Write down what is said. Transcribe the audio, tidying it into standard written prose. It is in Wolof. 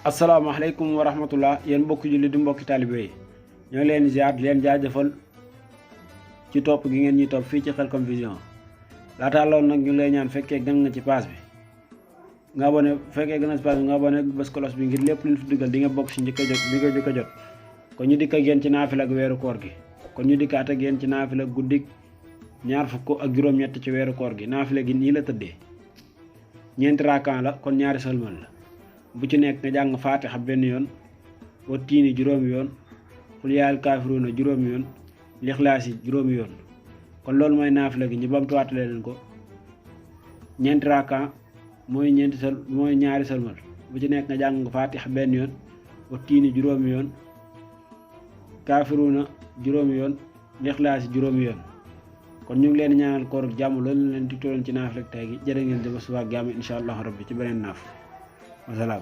asalaamaaleykum wa rahmatullah yéen mbokki julli di mbokki taalibe yi ñoo leen ziar di leen jaajëfal ci topp gi ngeen ñuy topp fii ci Khelcom Vision laataa loolu nag ñu lay ñaan fekkee gën nga ci page bi nga abonné fekkee gën a ci page bi nga abonné bës cloche bi ngir lépp lu fi dugal di nga bokk si njëkk a jot bi nga jëkk a jot kon ñu dikk ak yéen ci naafila ak weeru koor gi kon ñu dikkaat ak yéen ci naafila guddik ñaar fukk ak juróom-ñett ci weeru koor gi naafila gi nii la tëddee ñeenti raakan la kon ñaari sëlmal la bu ci nekk nga jàng faatixa benn yoon wattiini juróomi yoon xul yaal kaafiruuna juróomi yoon lixlaas yi juróomi yoon kon loolu mooy naafila gi ñu bamtuwaatale leen ko ñeenti raakan mooy ñaari sëlmal bu ci nekk nga jàng faatixa benn yoon wattiini juróomi yoon kaafiruuna juróomi yoon lixlaas yi juróomi yoon kon ñu ngi leen ñaanal koor ak jàmm loolu leen di tolloon ci naafila tey gi jërë ngeen jëf suba ak jàmm incha allahu rabbi ci beneen naaf wasalaam